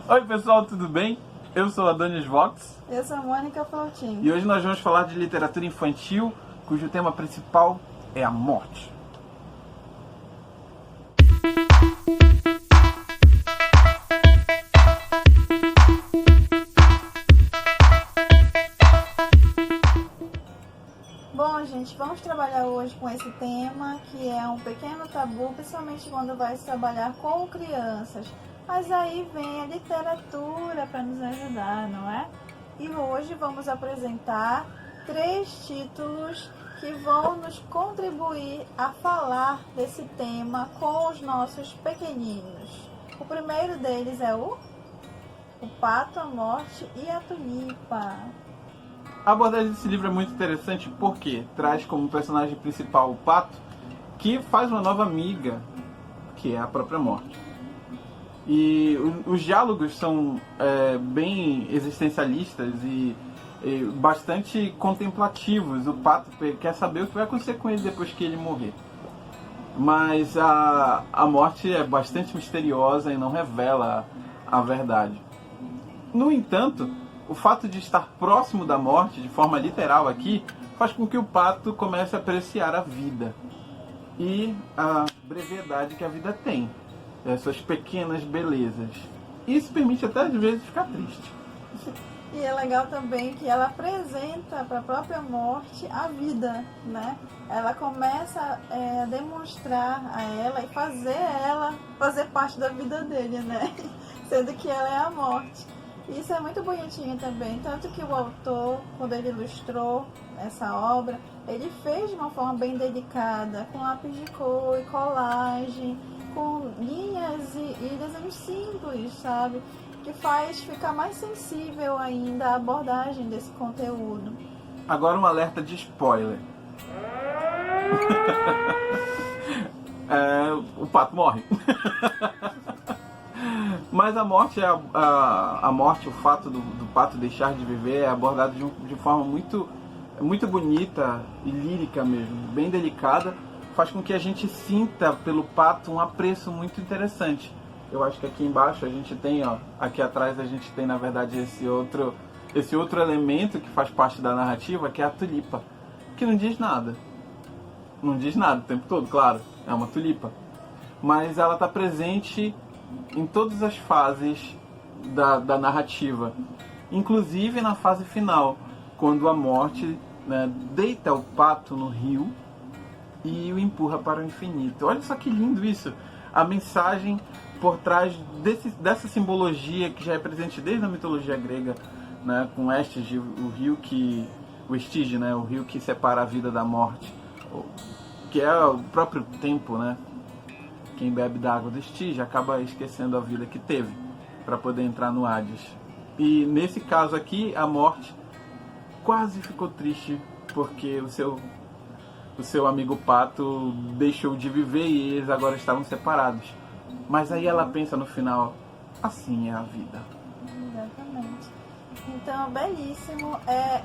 Oi pessoal, tudo bem? Eu sou Adonis Vox. Eu sou a Mônica Flautim. E hoje nós vamos falar de literatura infantil, cujo tema principal é a morte. Bom, gente, vamos trabalhar hoje com esse tema, que é um pequeno tabu, principalmente quando vai se trabalhar com crianças. Mas aí vem a literatura para nos ajudar, não é? E hoje vamos apresentar 3 títulos que vão nos contribuir a falar desse tema com os nossos pequeninos. O primeiro deles é o Pato, a Morte e a Tulipa. A abordagem desse livro é muito interessante porque traz como personagem principal o Pato, que faz uma nova amiga, que é a própria morte. E os diálogos são bem existencialistas e bastante contemplativos. O Pato quer saber o que vai acontecer com ele depois que ele morrer. Mas a morte é bastante misteriosa e não revela a verdade. No entanto, o fato de estar próximo da morte, de forma literal aqui, faz com que o Pato comece a apreciar a vida e a brevidade que a vida tem, essas pequenas belezas. Isso permite até às vezes ficar triste. E é legal também que ela apresenta para a própria morte a vida, né? Ela começa a demonstrar a ela e fazer parte da vida dele, né? Sendo que ela é a morte. Isso é muito bonitinho também, tanto que o autor, quando ele ilustrou essa obra, ele fez de uma forma bem delicada, com lápis de cor e colagem, com linhas e desenhos simples, sabe? Que faz ficar mais sensível ainda a abordagem desse conteúdo. Agora um alerta de spoiler. O Pato morre. Mas a morte, a morte, o fato do Pato deixar de viver é abordado de forma muito bonita e lírica mesmo, bem delicada, faz com que a gente sinta pelo Pato um apreço muito interessante. Eu acho que aqui embaixo a gente tem, aqui atrás a gente tem na verdade esse outro elemento que faz parte da narrativa, que é a tulipa, que não diz nada. Não diz nada o tempo todo, claro, é uma tulipa. Mas ela está presente em todas as fases da narrativa, inclusive na fase final, quando a morte, né, deita o Pato no rio e o empurra para o infinito. Olha só que lindo isso, a mensagem por trás dessa simbologia que já é presente desde a mitologia grega, né, com Estige, o Estige, né, o rio que separa a vida da morte, que é o próprio tempo, né? Quem bebe da água do Estige acaba esquecendo a vida que teve para poder entrar no Hades. E nesse caso aqui, a morte quase ficou triste porque o seu amigo Pato deixou de viver e eles agora estavam separados. Mas aí ela pensa no final, assim é a vida. Exatamente. Então, belíssimo.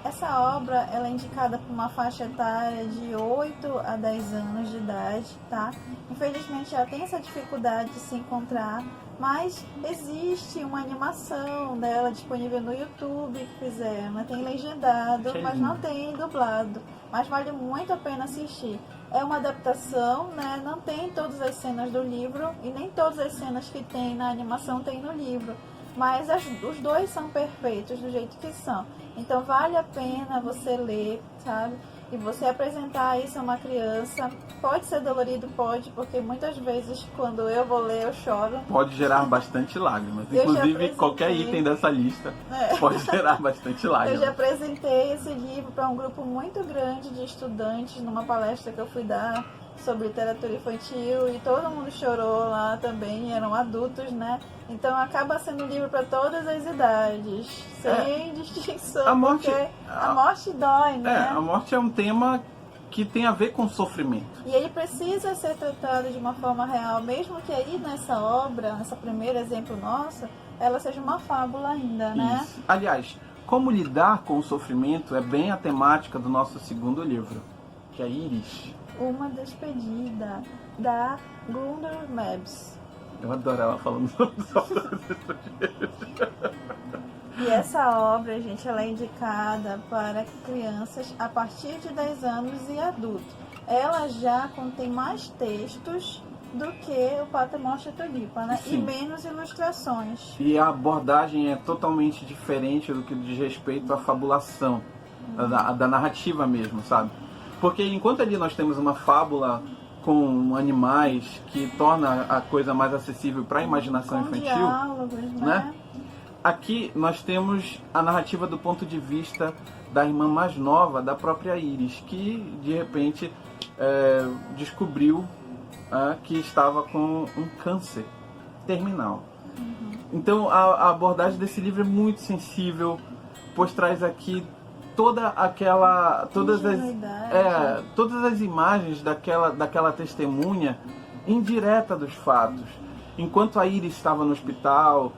Essa obra ela é indicada por uma faixa etária de 8 a 10 anos de idade, tá? Infelizmente ela tem essa dificuldade de se encontrar, mas existe uma animação dela disponível no YouTube que fizeram. Ela tem legendado, mas não tem dublado. Mas vale muito a pena assistir. É uma adaptação, né? Não tem todas as cenas do livro e nem todas as cenas que tem na animação tem no livro. Mas os dois são perfeitos do jeito que são. Então vale a pena você ler, sabe? E você apresentar isso a uma criança. Pode ser dolorido, pode, porque muitas vezes quando eu vou ler eu choro. Pode gerar bastante lágrimas. Inclusive qualquer item dessa lista pode gerar bastante lágrimas. Eu já apresentei esse livro para um grupo muito grande de estudantes numa palestra que eu fui dar sobre literatura infantil e todo mundo chorou lá também, eram adultos, né? Então acaba sendo um livro para todas as idades, sem distinção, a morte dói, né? A morte é um tema que tem a ver com sofrimento. E ele precisa ser tratado de uma forma real, mesmo que aí nessa obra, nessa primeiro exemplo nosso, ela seja uma fábula ainda, né? Isso. Aliás, como lidar com o sofrimento é bem a temática do nosso segundo livro, que é Iris. Uma despedida, da Gundar Mebs. Eu adoro ela falando sobre os autores estrangeiros. E essa obra, gente, ela é indicada para crianças a partir de 10 anos e adultos. Ela já contém mais textos do que o Pater Morte e Tulipa, né? Sim. E menos ilustrações. E a abordagem é totalmente diferente do que diz respeito à fabulação, da narrativa mesmo, sabe? Porque enquanto ali nós temos uma fábula com animais que torna a coisa mais acessível para a imaginação Com infantil, diálogos, né? Aqui nós temos a narrativa do ponto de vista da irmã mais nova, da própria Iris, que de repente descobriu que estava com um câncer terminal. Então a abordagem desse livro é muito sensível, pois traz aqui todas as imagens daquela testemunha indireta dos fatos. Enquanto a Iris estava no hospital,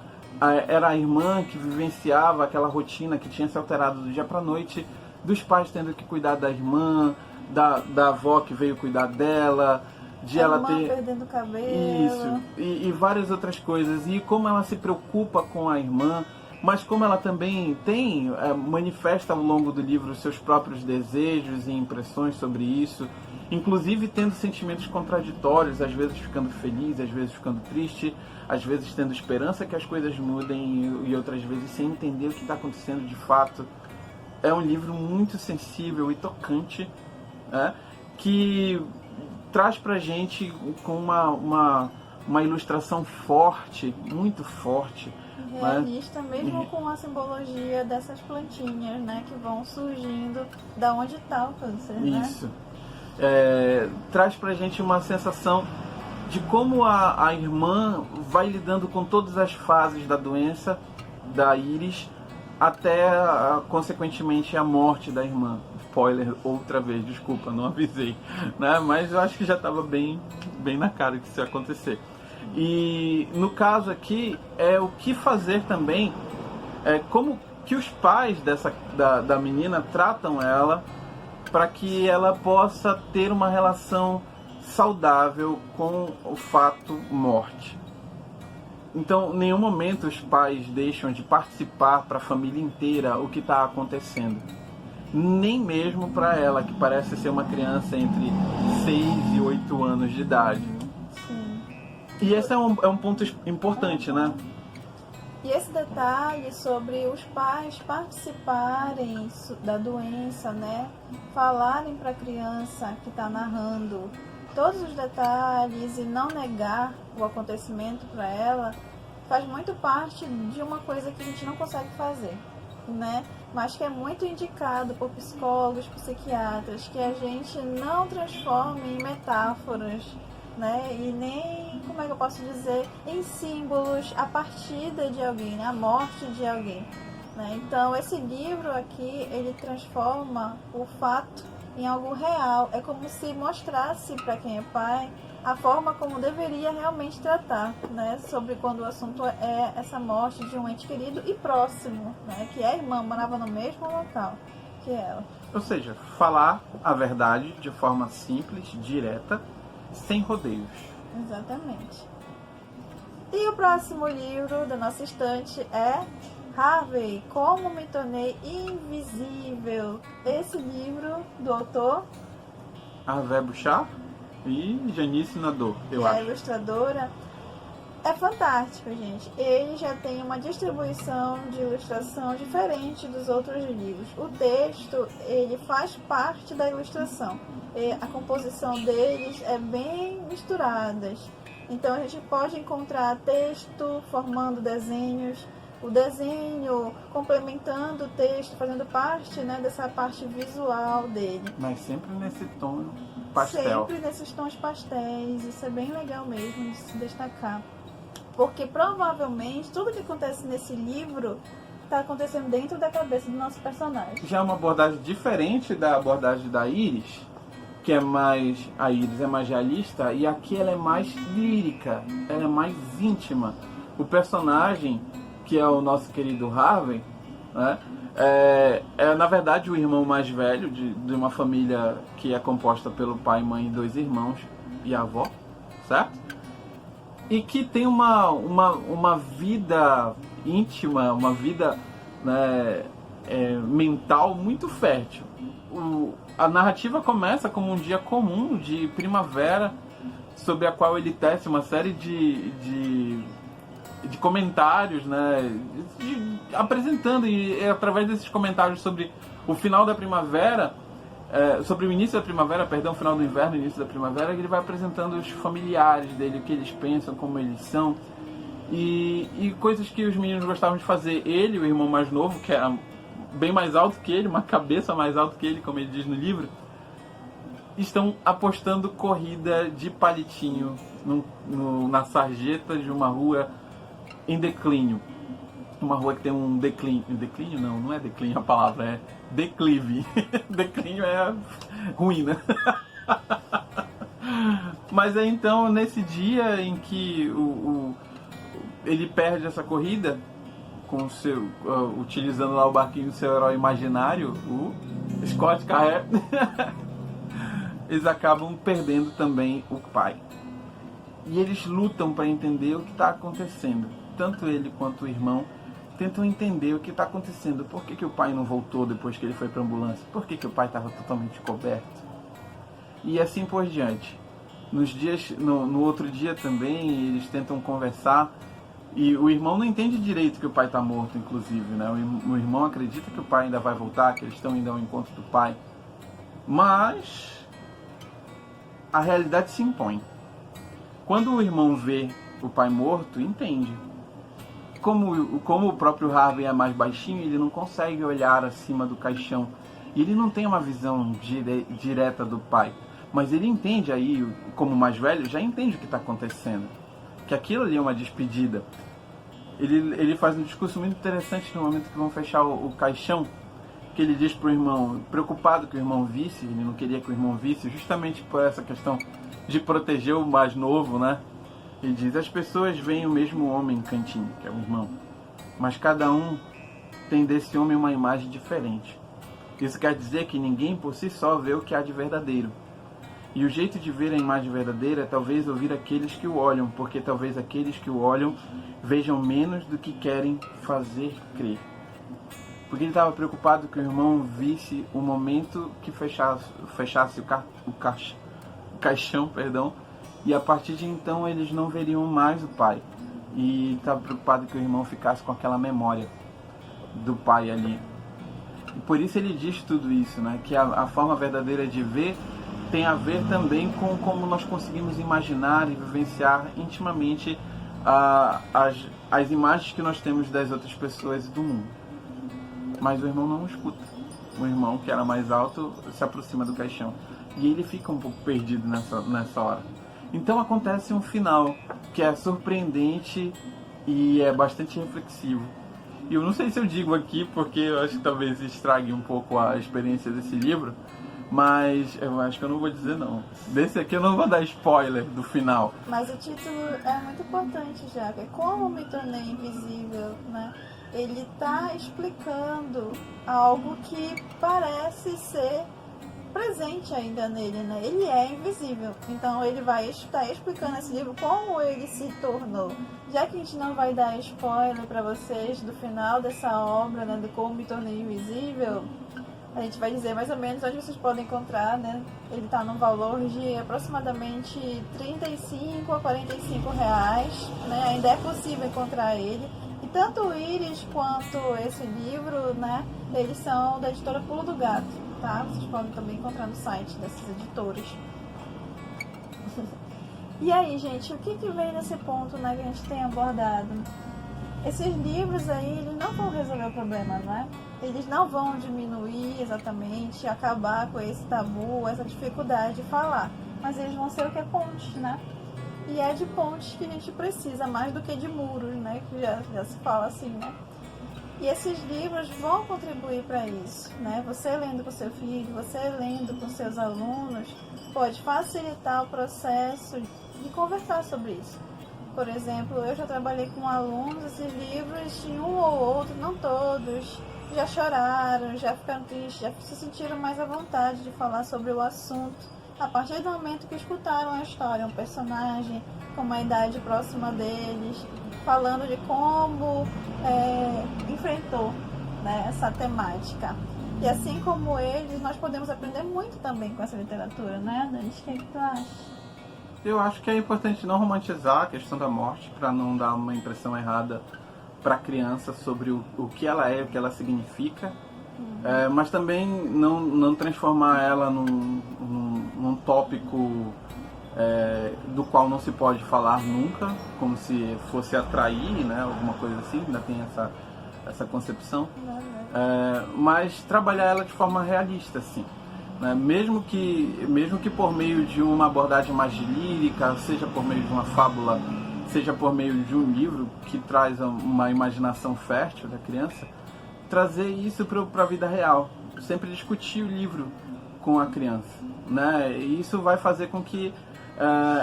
era a irmã que vivenciava aquela rotina que tinha se alterado do dia para a noite, dos pais tendo que cuidar da irmã, da avó que veio cuidar dela, de ela ter perdendo cabelo. Isso, e várias outras coisas. E como ela se preocupa com a irmã, mas como ela também manifesta ao longo do livro os seus próprios desejos e impressões sobre isso, inclusive tendo sentimentos contraditórios, às vezes ficando feliz, às vezes ficando triste, às vezes tendo esperança que as coisas mudem e outras vezes sem entender o que está acontecendo de fato. É um livro muito sensível e tocante, que traz pra gente com uma ilustração forte, muito forte. Realista, mesmo com a simbologia dessas plantinhas, né, que vão surgindo da onde está o câncer, Isso. Traz pra gente uma sensação de como a irmã vai lidando com todas as fases da doença da Iris até, consequentemente, a morte da irmã. Spoiler outra vez, desculpa, não avisei, né? Mas eu acho que já estava bem na cara que isso ia acontecer. E no caso aqui é o que fazer também, como que os pais da menina tratam ela para que ela possa ter uma relação saudável com o fato morte. Então, em nenhum momento os pais deixam de participar para a família inteira o que está acontecendo. Nem mesmo para ela, que parece ser uma criança entre 6 e 8 anos de idade. Sim. E esse é um ponto importante, né? E esse detalhe sobre os pais participarem da doença, né? Falarem para a criança que está narrando todos os detalhes e não negar o acontecimento para ela, faz muito parte de uma coisa que a gente não consegue fazer, né? Mas que é muito indicado por psicólogos, psiquiatras, que a gente não transforme em metáforas, né? E nem, como é que eu posso dizer, em símbolos a partida de alguém, a morte de alguém, né? Então esse livro aqui, ele transforma o fato em algo real. É como se mostrasse para quem é pai a forma como deveria realmente tratar, né, sobre quando o assunto é essa morte de um ente querido e próximo, né, que a irmã morava no mesmo local que ela. Ou seja, falar a verdade de forma simples, direta, sem rodeios. Exatamente. E o próximo livro da nossa estante é Harvey, Como Me Tornei Invisível. Esse livro do autor Hervé Bouchard e Janice Nadeau, eu a acho. ilustradora, é fantástico, gente. Ele já tem uma distribuição de ilustração diferente dos outros livros. O texto, ele faz parte da ilustração. E a composição deles é bem misturada. Então a gente pode encontrar texto formando desenhos, o desenho complementando o texto, fazendo parte, né, dessa parte visual dele. Mas sempre nesse tom pastel. Sempre nesses tons pastéis, isso é bem legal mesmo de se destacar. Porque provavelmente tudo que acontece nesse livro está acontecendo dentro da cabeça do nosso personagem. Já é uma abordagem diferente da abordagem da Iris, que é mais... A Iris é mais realista, e aqui ela é mais lírica, ela é mais íntima. O personagem, que é o nosso querido Harvey, né, é na verdade o irmão mais velho de uma família que é composta pelo pai, mãe e 2 irmãos e a avó, certo? e que tem uma vida íntima, uma vida, né, mental muito fértil. A narrativa começa como um dia comum de primavera, sobre a qual ele tece uma série de comentários, né, apresentando, e através desses comentários sobre o final da primavera, sobre o início da primavera, perdão, final do inverno, início da primavera, ele vai apresentando os familiares dele, o que eles pensam, como eles são, e coisas que os meninos gostavam de fazer. Ele, o irmão mais novo, que era bem mais alto que ele, uma cabeça mais alta que ele, como ele diz no livro, estão apostando corrida de palitinho na sarjeta de uma rua em declínio. Uma rua que tem um declínio. Declínio não, não é declínio a palavra, é declive. Declínio é ruína. Mas é então nesse dia em que ele perde essa corrida, com utilizando lá o barquinho do seu herói imaginário, o Scott Carré, eles acabam perdendo também o pai. E eles lutam para entender o que está acontecendo. Tanto ele quanto o irmão tentam entender o que está acontecendo. Por que o pai não voltou depois que ele foi para a ambulância? Por que o pai estava totalmente coberto? E assim por diante. No outro dia também, eles tentam conversar. E o irmão não entende direito que o pai está morto, inclusive, né? O irmão acredita que o pai ainda vai voltar, que eles estão indo ao encontro do pai. Mas a realidade se impõe. Quando o irmão vê o pai morto, entende. Como o próprio Harvey é mais baixinho, ele não consegue olhar acima do caixão. E ele não tem uma visão direta do pai. Mas ele entende aí, como mais velho, já entende o que está acontecendo. Que aquilo ali é uma despedida. Ele faz um discurso muito interessante no momento que vão fechar o caixão, que ele diz pro irmão, preocupado que o irmão visse, ele não queria que o irmão visse, justamente por essa questão de proteger o mais novo, né? Ele diz, as pessoas veem o mesmo homem cantinho, que é o irmão, mas cada um tem desse homem uma imagem diferente. Isso quer dizer que ninguém por si só vê o que há de verdadeiro. E o jeito de ver a imagem verdadeira é talvez ouvir aqueles que o olham, porque talvez aqueles que o olham vejam menos do que querem fazer crer. Porque ele estava preocupado que o irmão visse o momento que fechasse o caixão, e a partir de então eles não veriam mais o pai. E estava preocupado que o irmão ficasse com aquela memória do pai ali. E por isso ele diz tudo isso, né? Que a forma verdadeira de ver tem a ver também com como nós conseguimos imaginar e vivenciar intimamente as imagens que nós temos das outras pessoas e do mundo. Mas o irmão não escuta. O irmão, que era mais alto, se aproxima do caixão. E ele fica um pouco perdido nessa hora. Então acontece um final que é surpreendente e é bastante reflexivo. E eu não sei se eu digo aqui, porque eu acho que talvez estrague um pouco a experiência desse livro, mas eu acho que eu não vou dizer não. Desse aqui eu não vou dar spoiler do final. Mas o título é muito importante, já, que é Como Me Tornei Invisível, né? Ele está explicando algo que parece ser presente ainda nele, né? Ele é invisível. Então ele vai estar explicando nesse livro como ele se tornou. Já que a gente não vai dar spoiler para vocês do final dessa obra, né, de Como Me Tornei Invisível, a gente vai dizer mais ou menos onde vocês podem encontrar, né? Ele está num valor de aproximadamente R$35 a R$45, né? Ainda é possível encontrar ele. E tanto o Íris quanto esse livro, né, eles são da editora Pulo do Gato, tá? Vocês podem também encontrar no site dessas editoras. E aí, gente, o que vem nesse ponto, né, que a gente tem abordado? Esses livros aí, eles não vão resolver o problema, né? Eles não vão diminuir exatamente, acabar com esse tabu, essa dificuldade de falar. Mas eles vão ser o que é ponte, né? E é de pontes que a gente precisa, mais do que de muros, né? Que já se fala assim, né? E esses livros vão contribuir para isso, né? Você lendo com seu filho, você lendo com seus alunos, pode facilitar o processo de conversar sobre isso. Por exemplo, eu já trabalhei com alunos, esses livros, de um ou outro, não todos, já choraram, já ficaram tristes, já se sentiram mais à vontade de falar sobre o assunto. A partir do momento que escutaram a história, um personagem, com uma idade próxima deles, falando de como enfrentou, né, essa temática. E assim como eles, nós podemos aprender muito também com essa literatura, né, Danis? O que é que tu acha? Eu acho que é importante não romantizar a questão da morte, para não dar uma impressão errada para a criança sobre o que ela é, o que ela significa, mas também não transformar ela num tópico do qual não se pode falar nunca, como se fosse atrair, né, alguma coisa assim, ainda tem essa concepção, mas trabalhar ela de forma realista, assim, né? Mesmo que por meio de uma abordagem mais lírica, seja por meio de uma fábula, seja por meio de um livro que traz uma imaginação fértil da criança, trazer isso para a vida real, sempre discutir o livro com a criança, né? E isso vai fazer com que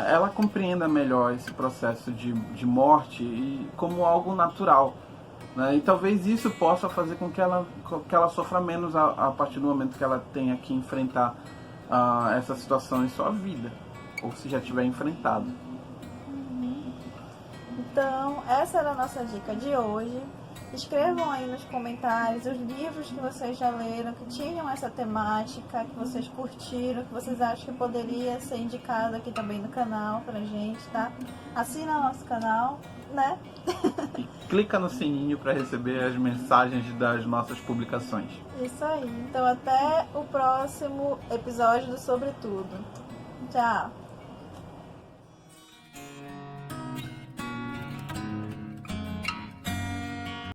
ela compreenda melhor esse processo de morte e como algo natural, né? E talvez isso possa fazer com que ela sofra menos a partir do momento que ela tenha que enfrentar essa situação em sua vida, ou se já tiver enfrentado. Então, essa era a nossa dica de hoje. Escrevam aí nos comentários os livros que vocês já leram, que tinham essa temática, que vocês curtiram, que vocês acham que poderia ser indicado aqui também no canal pra gente, tá? Assina o nosso canal, né? E clica no sininho para receber as mensagens das nossas publicações. Isso aí. Então, até o próximo episódio do Sobretudo. Tchau!